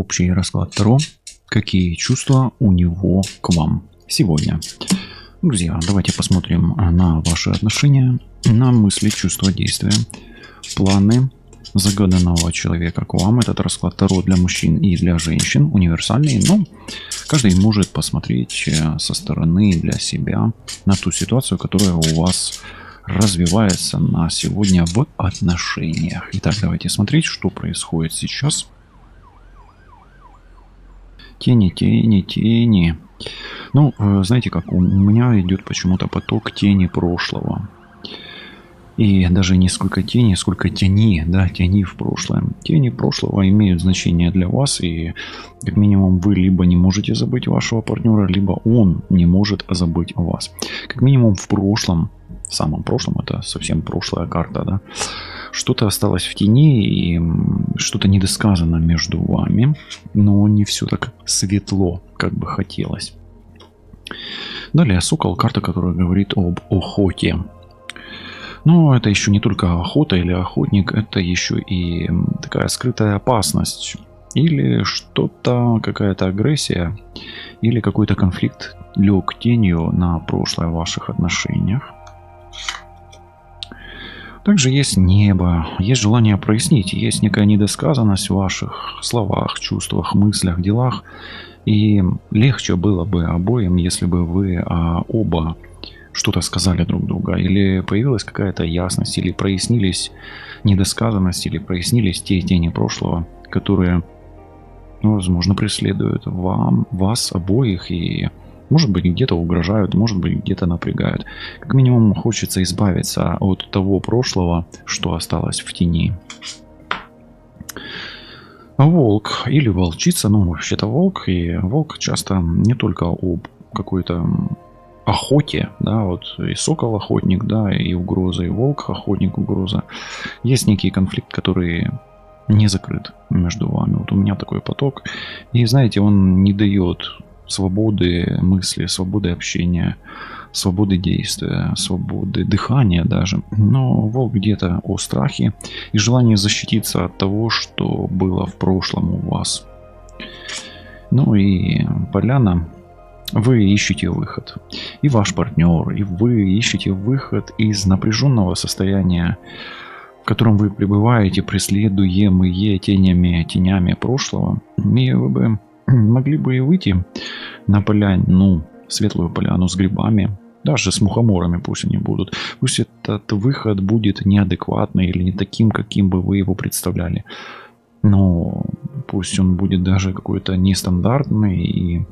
общий расклад Таро. Какие чувства у него к вам сегодня? Друзья, давайте посмотрим на ваши отношения, на мысли, чувства, действия, планы загаданного человека к вам. Этот расклад Таро для мужчин и для женщин универсальный, но каждый может посмотреть со стороны для себя на ту ситуацию, которая у вас развивается на сегодня в отношениях. Итак, давайте смотреть, что происходит сейчас. Тени, тени, тени. Ну, знаете как, у меня идет почему-то поток тени прошлого. И даже не сколько тени, сколько тени, да, тени в прошлое. Тени прошлого имеют значение для вас, и как минимум вы либо не можете забыть вашего партнера, либо он не может забыть вас. Как минимум в прошлом, в самом прошлом, это совсем прошлая карта, да, что-то осталось в тени, и что-то недосказано между вами, но не все так светло, как бы хотелось. Далее Сокол, карта, которая говорит об охоте. Но это еще не только охота или охотник, это еще и такая скрытая опасность. Или что-то, какая-то агрессия, или какой-то конфликт лег тенью на прошлое в ваших отношениях. Также есть небо, есть желание прояснить, есть некая недосказанность в ваших словах, чувствах, мыслях, делах. И легче было бы обоим, если бы вы оба что-то сказали друг другу, или появилась какая-то ясность, или прояснились недосказанность, или прояснились те тени прошлого, которые, возможно, преследуют вас обоих, и, может быть, где-то угрожают, может быть, где-то напрягают. Как минимум, хочется избавиться от того прошлого, что осталось в тени. Волк или волчица, вообще-то волк, и волк часто не только об какой-то охоте, да, вот и сокол охотник, да, и угроза, и волк охотник, угроза. Есть некий конфликт, который не закрыт между вами. Вот у меня такой поток. И знаете, он не дает свободы мысли, свободы общения, свободы действия, свободы дыхания даже. Но волк где-то о страхе и желании защититься от того, что было в прошлом у вас. Ну и поляна. Вы ищете выход. И ваш партнер, и вы ищете выход из напряженного состояния, в котором вы пребываете, преследуемые тенями прошлого. И вы бы могли бы и выйти на поляну, светлую поляну с грибами, даже с мухоморами пусть они будут. Пусть этот выход будет неадекватный или не таким, каким бы вы его представляли. Но пусть он будет даже какой-то нестандартный и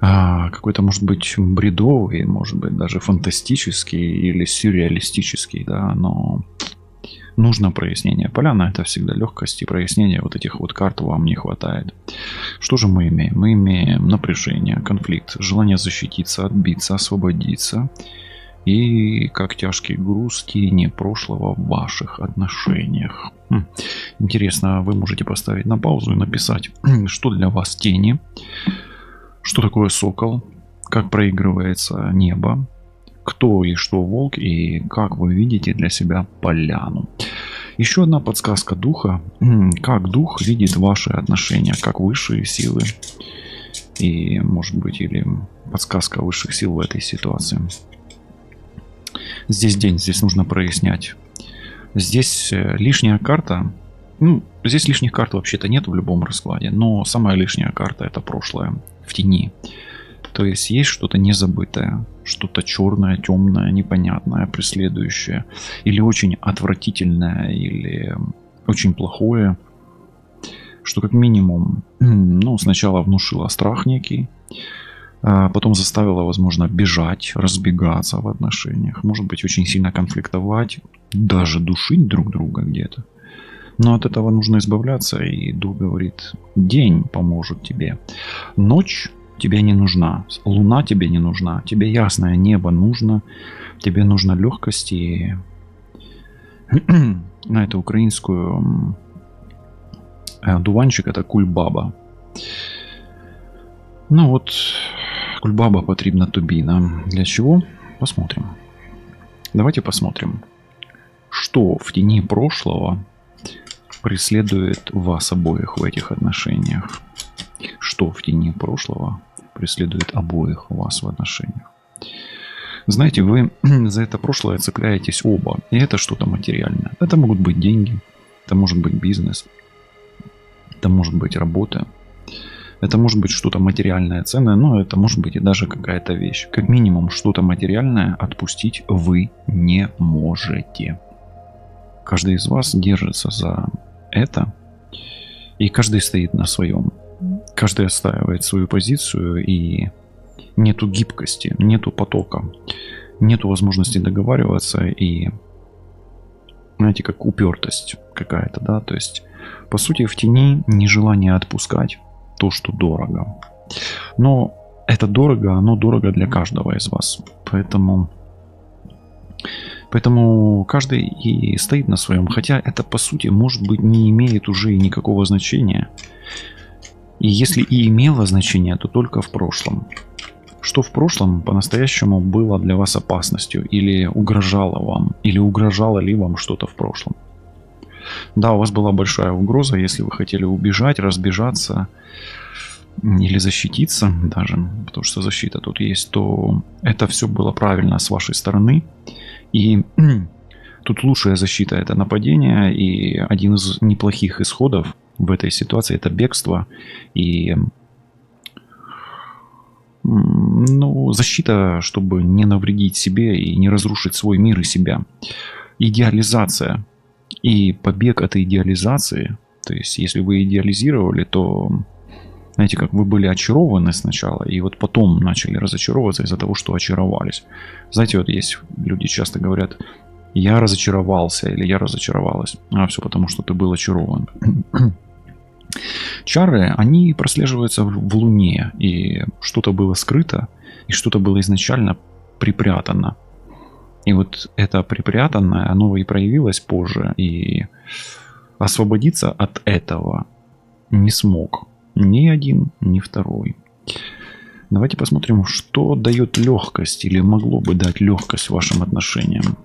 какой-то, может быть, бредовый, может быть, даже фантастический или сюрреалистический, да, но нужно прояснение. Поляна — это всегда легкость, и прояснения вот этих вот карт вам не хватает. Что же мы имеем? Мы имеем напряжение, конфликт, желание защититься, отбиться, освободиться. И как тяжкий груз тени прошлого в ваших отношениях. Интересно, вы можете поставить на паузу и написать, что для вас тени, что такое сокол, как проигрывается небо, кто и что волк, и как вы видите для себя поляну. Еще одна подсказка духа. Как дух видит ваши отношения, как высшие силы. И, может быть, или подсказка высших сил в этой ситуации. Здесь день, здесь нужно прояснять. Здесь лишняя карта. Здесь лишних карт вообще-то нет в любом раскладе. Но самая лишняя карта — это прошлое в тени. То есть есть что-то незабытое. Что-то черное, темное, непонятное, преследующее. Или очень отвратительное, или очень плохое. Что как минимум, сначала внушило страх некий. Потом заставила, возможно, бежать, разбегаться в отношениях. Может быть, очень сильно конфликтовать. Даже душить друг друга где-то. Но от этого нужно избавляться. И дух говорит, день поможет тебе. Ночь тебе не нужна. Луна тебе не нужна. Тебе ясное небо нужно. Тебе нужна легкость. И на эту украинскую дуванчик — это кульбаба. Кульбаба потрібна тобі. Для чего? Посмотрим. Давайте посмотрим, что в тени прошлого преследует вас обоих в этих отношениях? Что в тени прошлого преследует обоих вас в отношениях? Знаете, вы за это прошлое цепляетесь оба. И это что-то материальное. Это могут быть деньги. Это может быть бизнес. Это может быть работа. Это может быть что-то материальное, ценное. Но это может быть и даже какая-то вещь. Как минимум, что-то материальное отпустить вы не можете. Каждый из вас держится за это. И каждый стоит на своем. Каждый отстаивает свою позицию, и нету гибкости, нету потока, нету возможности договариваться, и, знаете, как упертость какая-то, да, то есть, по сути, в тени нежелание отпускать то, что дорого. Но это дорого, оно дорого для каждого из вас, поэтому каждый и стоит на своем, хотя это, по сути, может быть, не имеет уже и никакого значения. И если и имело значение, то только в прошлом. Что в прошлом по-настоящему было для вас опасностью или угрожало вам, или угрожало ли вам что-то в прошлом? Да, у вас была большая угроза, если вы хотели убежать, разбежаться или защититься даже, потому что защита тут есть, то это все было правильно с вашей стороны. И тут лучшая защита — это нападение, и один из неплохих исходов в этой ситуации — это бегство и защита, чтобы не навредить себе и не разрушить свой мир и себя. Идеализация и побег от идеализации. То есть, если вы идеализировали, то, знаете, как вы были очарованы сначала, и вот потом начали разочаровываться из-за того, что очаровались. Знаете, вот есть люди часто говорят: я разочаровался или я разочаровалась. А все потому, что ты был очарован. Чары, они прослеживаются в Луне, и что-то было скрыто, и что-то было изначально припрятано. И вот это припрятанное, оно и проявилось позже, и освободиться от этого не смог ни один, ни второй. Давайте посмотрим, что дает легкость или могло бы дать легкость вашим отношениям.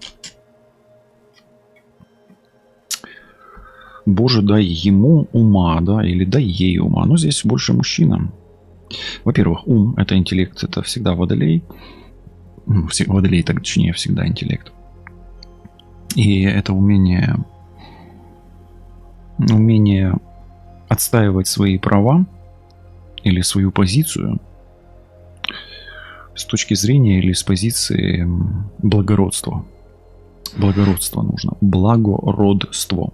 Боже, дай ему ума, да, или дай ей ума. Но здесь больше мужчина. Во-первых, ум — это интеллект, это всегда водолей. Водолей, так точнее, всегда интеллект. И это умение отстаивать свои права или свою позицию с точки зрения или с позиции благородства. Благородство нужно. Благородство.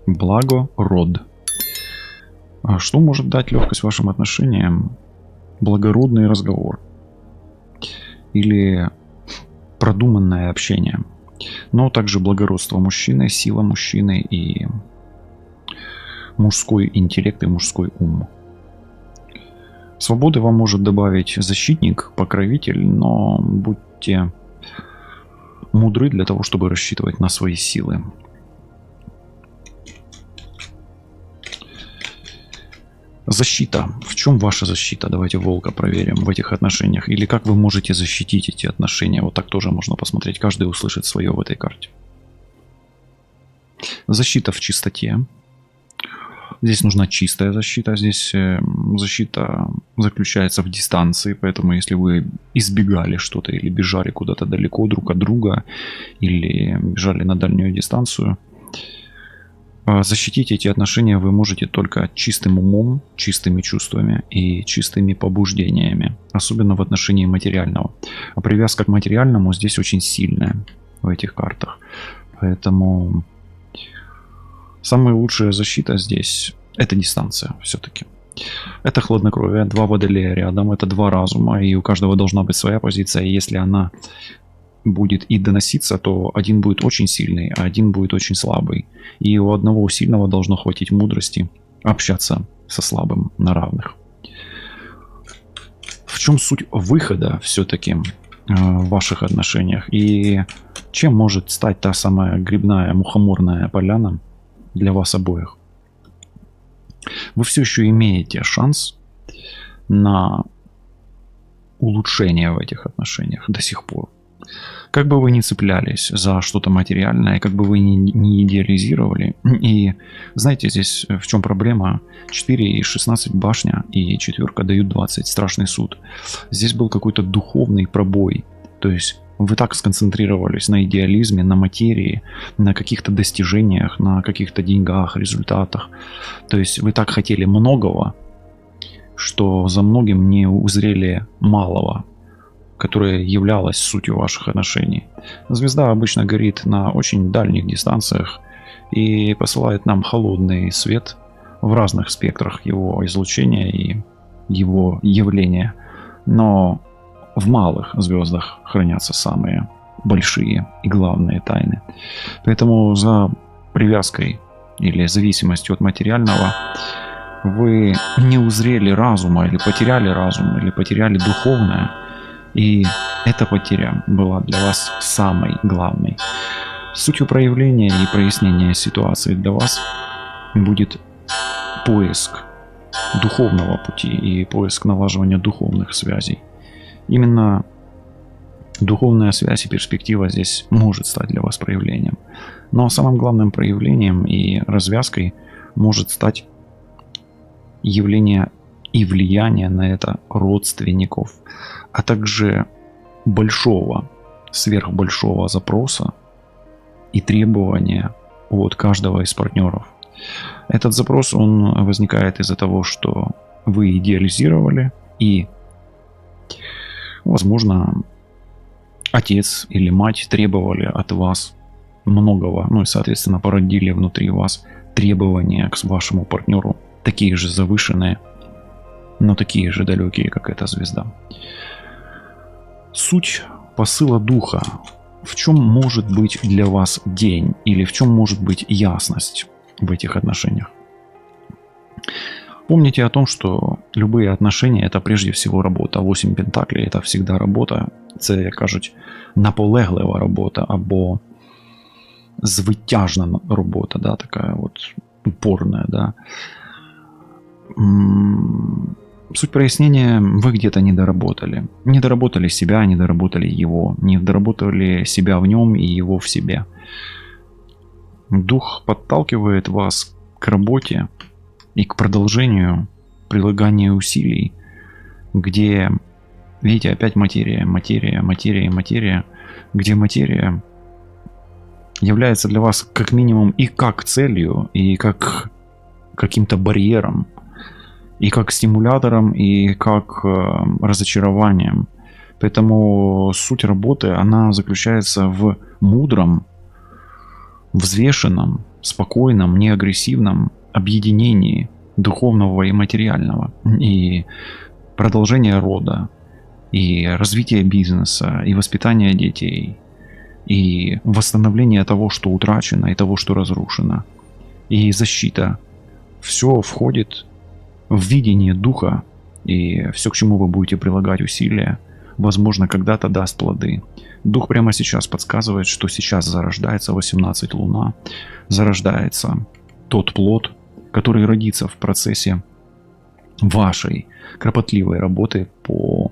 Благород. А что может дать легкость вашим отношениям? Благородный разговор. Или продуманное общение. Но также благородство мужчины, сила мужчины и мужской интеллект и мужской ум. Свободы вам может добавить защитник, покровитель, но будьте мудры для того, чтобы рассчитывать на свои силы. Защита. В чем ваша защита? Давайте волка проверим в этих отношениях. Или как вы можете защитить эти отношения? Вот так тоже можно посмотреть. Каждый услышит свое в этой карте. Защита в чистоте. Здесь нужна чистая защита. Здесь защита заключается в дистанции. Поэтому если вы избегали что-то или бежали куда-то далеко друг от друга, или бежали на дальнюю дистанцию, защитить эти отношения вы можете только чистым умом, чистыми чувствами и чистыми побуждениями. Особенно в отношении материального. А привязка к материальному здесь очень сильная в этих картах. Поэтому самая лучшая защита здесь — это дистанция все-таки. Это хладнокровие, два водолея рядом, это два разума, и у каждого должна быть своя позиция. И если она будет и доноситься, то один будет очень сильный, а один будет очень слабый. И у одного сильного должно хватить мудрости общаться со слабым на равных. В чем суть выхода все-таки в ваших отношениях? И чем может стать та самая грибная мухоморная поляна для вас обоих? Вы все еще имеете шанс на улучшение в этих отношениях до сих пор. Как бы вы ни цеплялись за что-то материальное, как бы вы ни идеализировали. И знаете, здесь в чем проблема? 4 и 16 башня и четверка дают 20. Страшный суд. Здесь был какой-то духовный пробой. То есть вы так сконцентрировались на идеализме, на материи, на каких-то достижениях, на каких-то деньгах, результатах. То есть вы так хотели многого, что за многим не узрели малого, которая являлась сутью ваших отношений. Звезда обычно горит на очень дальних дистанциях и посылает нам холодный свет в разных спектрах его излучения и его явления. Но в малых звездах хранятся самые большие и главные тайны. Поэтому за привязкой или зависимостью от материального вы не узрели разума, или потеряли разум, или потеряли духовное. И эта потеря была для вас самой главной. Сутью проявления и прояснения ситуации для вас будет поиск духовного пути и поиск налаживания духовных связей. Именно духовная связь и перспектива здесь может стать для вас проявлением. Но самым главным проявлением и развязкой может стать явление и влияние на это родственников, а также большого, сверхбольшого запроса и требования от каждого из партнеров. Этот запрос, он возникает из-за того, что вы идеализировали и, возможно, отец или мать требовали от вас многого, ну и, соответственно, породили внутри вас требования к вашему партнеру, такие же завышенные, но такие же далекие, как эта звезда. Суть посыла духа. В чем может быть для вас день? Или в чем может быть ясность в этих отношениях? Помните о том, что любые отношения – это прежде всего робота. 8 пентаклей – это всегда робота. Це, як кажуть, наполеглива робота або звитяжна робота, да, такая вот упорная, да. Суть прояснения: вы где-то не доработали. Не доработали себя, не доработали его. Не доработали себя в нем и его в себе. Дух подталкивает вас к работе и к продолжению прилагания усилий, где, видите, опять материя, материя, материя, материя, где материя является для вас как минимум и как целью, и как каким-то барьером, и как стимулятором, и как разочарованием. Поэтому суть работы, она заключается в мудром, взвешенном, спокойном, неагрессивном объединении духовного и материального. И продолжение рода, и развитие бизнеса, и воспитание детей, и восстановление того, что утрачено, и того, что разрушено, и защита. Все входит в видение духа, и все, к чему вы будете прилагать усилия, возможно, когда-то даст плоды. Дух прямо сейчас подсказывает, что сейчас зарождается 18 луна, зарождается тот плод, который родится в процессе вашей кропотливой работы по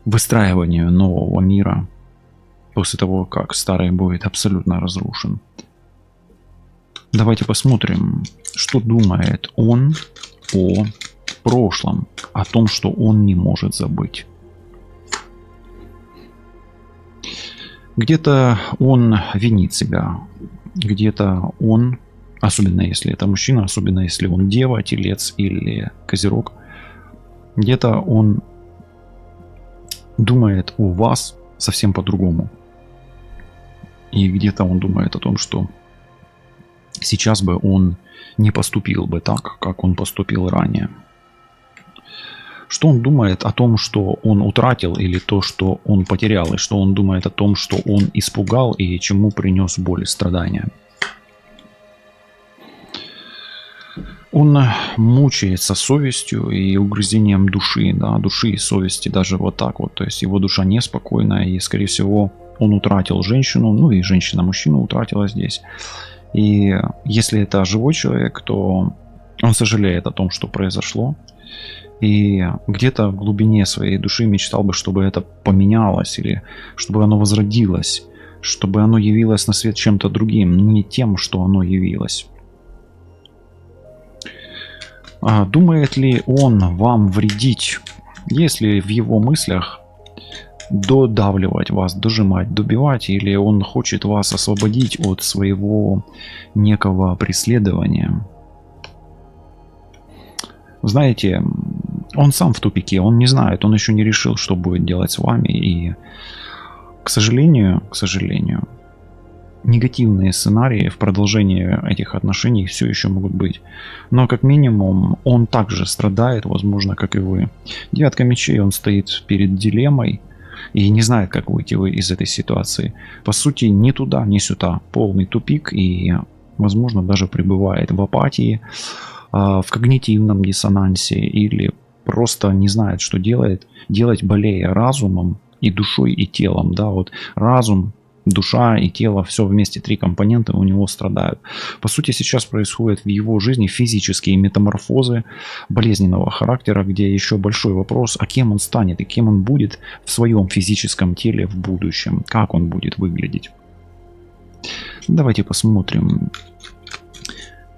выстраиванию нового мира после того, как старый будет абсолютно разрушен. Давайте посмотрим, что думает он о прошлом, о том, что он не может забыть. Где-то он винит себя, где-то он, особенно если это мужчина, особенно если он дева, телец или козерог, где-то он думает о вас совсем по-другому. И где-то он думает о том, что сейчас бы он не поступил бы так, как он поступил ранее. Что он думает о том, что он утратил, или то, что он потерял, и что он думает о том, что он испугал и чему принес боль и страдания. Он мучается совестью и угрызением души, да, души и совести, даже вот так вот. То есть его душа неспокойна, и, скорее всего, он утратил женщину, ну и женщина-мужчину утратила здесь. И если это живой человек, то он сожалеет о том, что произошло. И где-то в глубине своей души мечтал бы, чтобы это поменялось, или чтобы оно возродилось, чтобы оно явилось на свет чем-то другим, не тем, что оно явилось. Думает ли он вам вредить, если в его мыслях додавливать вас, дожимать, добивать, или он хочет вас освободить от своего некого преследования? Знаете, он сам в тупике, он не знает, он еще не решил, что будет делать с вами, и, к сожалению, негативные сценарии в продолжении этих отношений все еще могут быть. Но как минимум он также страдает, возможно, как и вы. Девятка мечей, он стоит перед дилеммой и не знает, как выйти из этой ситуации. По сути, ни туда, ни сюда. Полный тупик и, возможно, даже пребывает в апатии, в когнитивном диссонансе или просто не знает, что делать, болея разумом и душой и телом. Да, вот разум, душа и тело, все вместе, 3 компонента у него страдают. По сути, сейчас происходят в его жизни физические метаморфозы болезненного характера, где еще большой вопрос, а кем он станет и кем он будет в своем физическом теле в будущем, как он будет выглядеть. Давайте посмотрим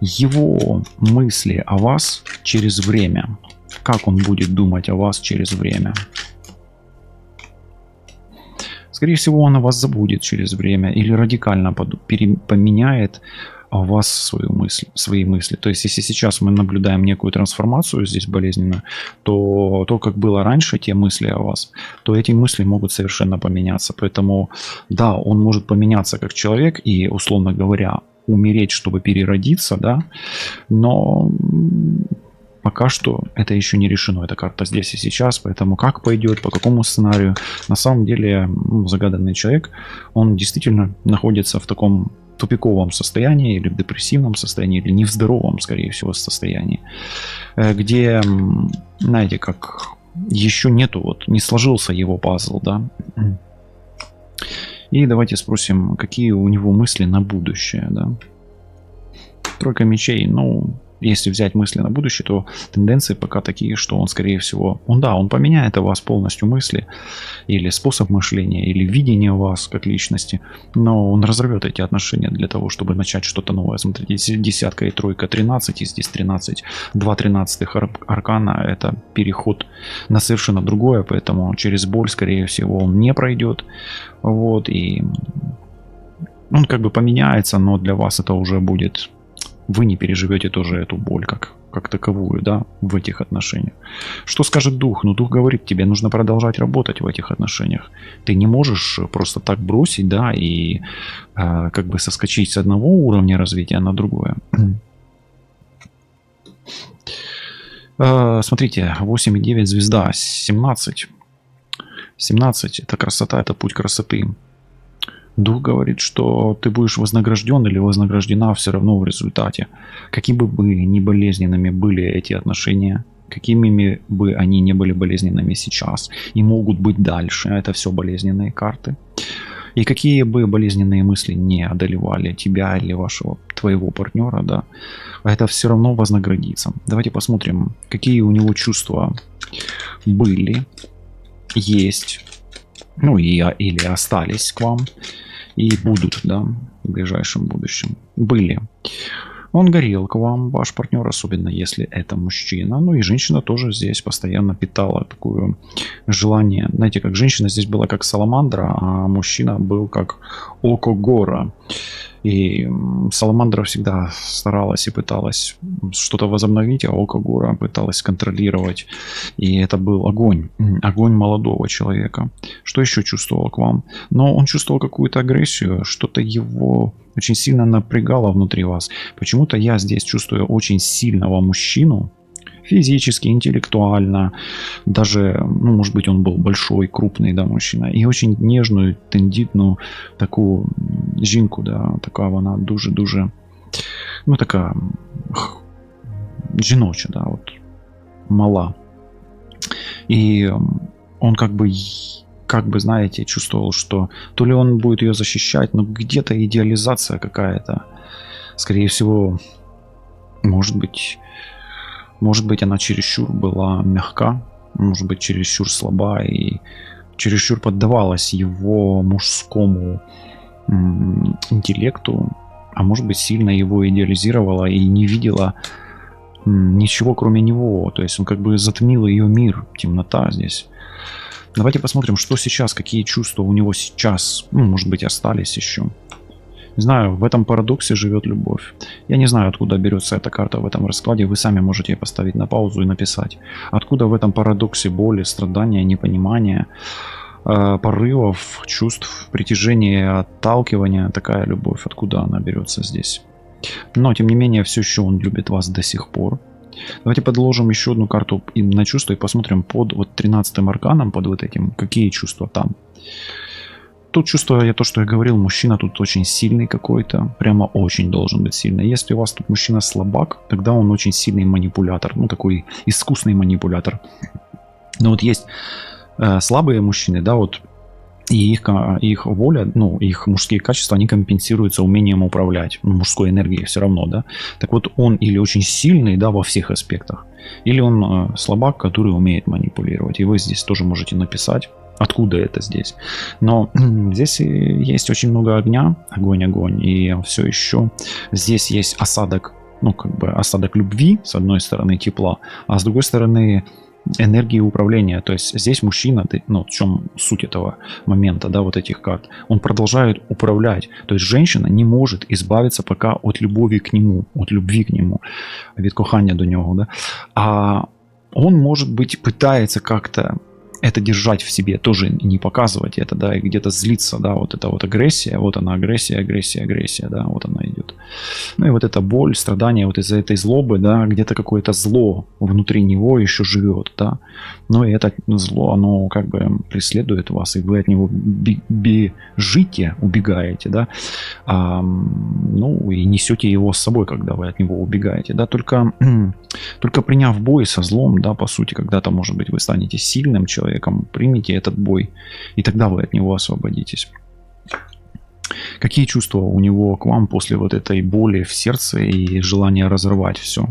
его мысли о вас через время. Как он будет думать о вас через время. Скорее всего, он о вас забудет через время или радикально поменяет о вас свои мысли. То есть, если сейчас мы наблюдаем некую трансформацию здесь болезненную, то как было раньше, те мысли о вас, то эти мысли могут совершенно поменяться. Поэтому, да, он может поменяться как человек и, условно говоря, умереть, чтобы переродиться, да, но пока что это еще не решено, эта карта здесь и сейчас, поэтому как пойдет, по какому сценарию, на самом деле загаданный человек, он действительно находится в таком тупиковом состоянии или в депрессивном состоянии, или не в здоровом, скорее всего, состоянии, где, знаете, как еще нету, вот не сложился его пазл, да. И давайте спросим, какие у него мысли на будущее, да. Тройка мечей, ну, если взять мысли на будущее, то тенденции пока такие, что он, скорее всего, он поменяет о вас полностью мысли, или способ мышления, или видение вас как личности, но он разорвет эти отношения для того, чтобы начать что-то новое. Смотрите, здесь десятка и тройка 13, и здесь 13, 2 13-х аркана, это переход на совершенно другое, поэтому через боль, скорее всего, он не пройдет, вот, и он как бы поменяется, но для вас это уже будет... Вы не переживете тоже эту боль как таковую, да, в этих отношениях. Что скажет дух? Ну, дух говорит, тебе нужно продолжать работать в этих отношениях. Ты не можешь просто так бросить, да, и как бы соскочить с одного уровня развития на другое. Смотрите, 8 и 9 звезда, 17. 17 это красота, это путь красоты. Дух говорит, что ты будешь вознагражден или вознаграждена все равно в результате. Какими бы ни болезненными были эти отношения, какими бы они ни были болезненными сейчас и могут быть дальше, это все болезненные карты. И какие бы болезненные мысли не одолевали тебя или твоего партнера, да, это все равно вознаградится. Давайте посмотрим, какие у него чувства были, есть, ну или остались к вам. И будут, да, в ближайшем будущем. Были. Он горел к вам, ваш партнер, особенно если это мужчина. Ну и женщина тоже здесь постоянно питала такое желание. Знаете, как женщина здесь была как саламандра, а мужчина был как око гора. И саламандра всегда старалась и пыталась что-то возобновить, а око гора пыталась контролировать. И это был огонь. Огонь молодого человека. Что еще чувствовал к вам? Но он чувствовал какую-то агрессию, что-то его очень сильно напрягало внутри вас. Почему-то я здесь чувствую очень сильного мужчину, физически, интеллектуально, даже, ну, может быть, он был большой, крупный, да, мужчина, и очень нежную, тендітну таку жінку, да, така вона дуже-дуже, ну, така жіноча, да, вот, мала. И он как бы, знаете, чувствовал, что то ли он будет ее защищать, но где-то идеализация какая-то, скорее всего, может быть, Может быть, она чересчур была мягка, может быть, чересчур слаба и чересчур поддавалась его мужскому интеллекту, а может быть, сильно его идеализировала и не видела ничего кроме него. То есть он как бы затмил ее мир, темнота здесь. Давайте посмотрим, что сейчас, какие чувства у него сейчас, может быть, остались еще. Не знаю, в этом парадоксе живет любовь. Я не знаю, откуда берется эта карта в этом раскладе. Вы сами можете ее поставить на паузу и написать. Откуда в этом парадоксе боли, страдания, непонимания, порывов, чувств, притяжения, отталкивания такая любовь? Откуда она берется здесь? Но, тем не менее, все еще он любит вас до сих пор. Давайте подложим еще одну карту им на чувства и посмотрим под вот 13-м арканом, под вот этим, какие чувства там. Тут чувство, то, что я говорил, мужчина тут очень сильный какой-то, прямо очень должен быть сильный. Если у вас тут мужчина слабак, тогда он очень сильный манипулятор, такой искусный манипулятор. Но вот есть слабые мужчины, да, вот, и их воля, их мужские качества, они компенсируются умением управлять, мужской энергией все равно, да. Так вот, он или очень сильный, да, во всех аспектах, или он слабак, который умеет манипулировать. И вы здесь тоже можете написать, откуда это здесь. Но здесь есть очень много огня, огонь, и все еще здесь есть осадок, осадок любви, с одной стороны, тепла, а с другой стороны, энергии управления. То есть здесь мужчина, в чем суть этого момента, да, вот этих карт, он продолжает управлять. То есть женщина не может избавиться пока от любви к нему, від кохання до него, да. А он, может быть, пытается как-то это держать в себе, тоже не показывать это, да, и где-то злиться, да, вот это вот агрессия, вот она агрессия, да, вот она идет. Ну и вот эта боль, страдания вот из-за этой злобы, да, где-то какое-то зло внутри него еще живет, да. Но и это зло, оно как бы преследует вас, и вы от него бежите, убегаете, да, и несете его с собой, когда вы от него убегаете, да, только приняв бой со злом, да, по сути, когда-то, может быть, вы станете сильным человеком, примите этот бой, и тогда вы от него освободитесь. Какие чувства у него к вам после вот этой боли в сердце и желания разорвать все?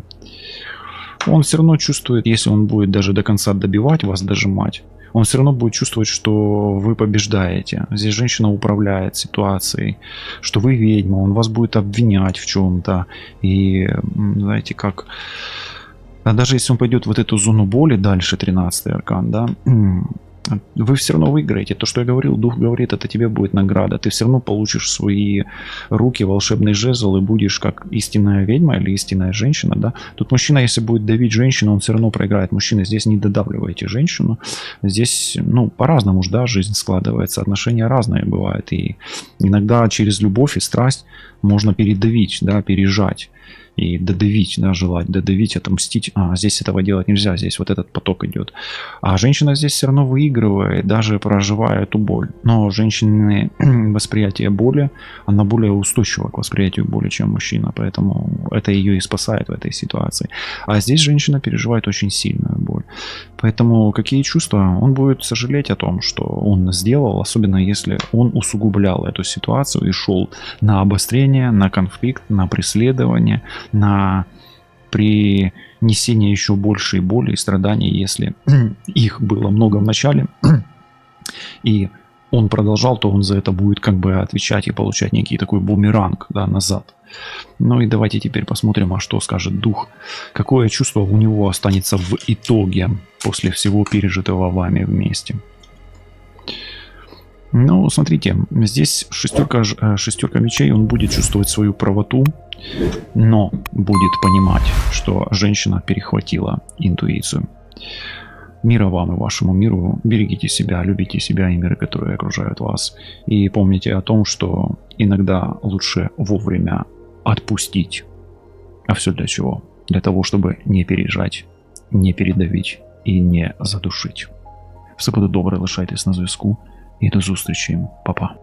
Он все равно чувствует, если он будет даже до конца добивать вас, дожимать, он все равно будет чувствовать, что вы побеждаете. Здесь женщина управляет ситуацией, что вы ведьма, он вас будет обвинять в чем-то. И, знаете, как... А даже если он пойдет в вот эту зону боли дальше, 13-й аркан, да, вы все равно выиграете. То, что я говорил, дух говорит, это тебе будет награда. Ты все равно получишь в свои руки волшебный жезл и будешь как истинная ведьма или истинная женщина, да. Тут мужчина, если будет давить женщину, он все равно проиграет. Мужчина, здесь не додавливайте женщину. Здесь, по-разному же, да, жизнь складывается. Отношения разные бывают. И иногда через любовь и страсть можно передавить, да, пережать. И додавить, да, желать, додавить, отомстить. Здесь этого делать нельзя, здесь вот этот поток идет. А женщина здесь все равно выигрывает, даже проживая эту боль. Но женщины восприятие боли, она более устойчива к восприятию боли, чем мужчина. Поэтому это ее и спасает в этой ситуации. А здесь женщина переживает очень сильную боль. Поэтому какие чувства? Он будет сожалеть о том, что он сделал, особенно если он усугублял эту ситуацию и шел на обострение, на конфликт, на преследование, на принесение еще большей боли и страданий, если их было много в начале, и он продолжал, то он за это будет как бы отвечать и получать некий такой бумеранг, да, назад. Ну и давайте теперь посмотрим, а что скажет дух. Какое чувство у него останется в итоге после всего пережитого вами вместе. Ну, смотрите, здесь шестерка мечей, он будет чувствовать свою правоту, но будет понимать, что женщина перехватила интуицию. Мира вам и вашему миру. Берегите себя, любите себя и миры, которые окружают вас. И помните о том, что иногда лучше вовремя отпустить. А все для чего? Для того, чтобы не пережать, не передавить и не задушить. Все буде добре, лишайтесь на зв'язку. І до зустрічі, па-па.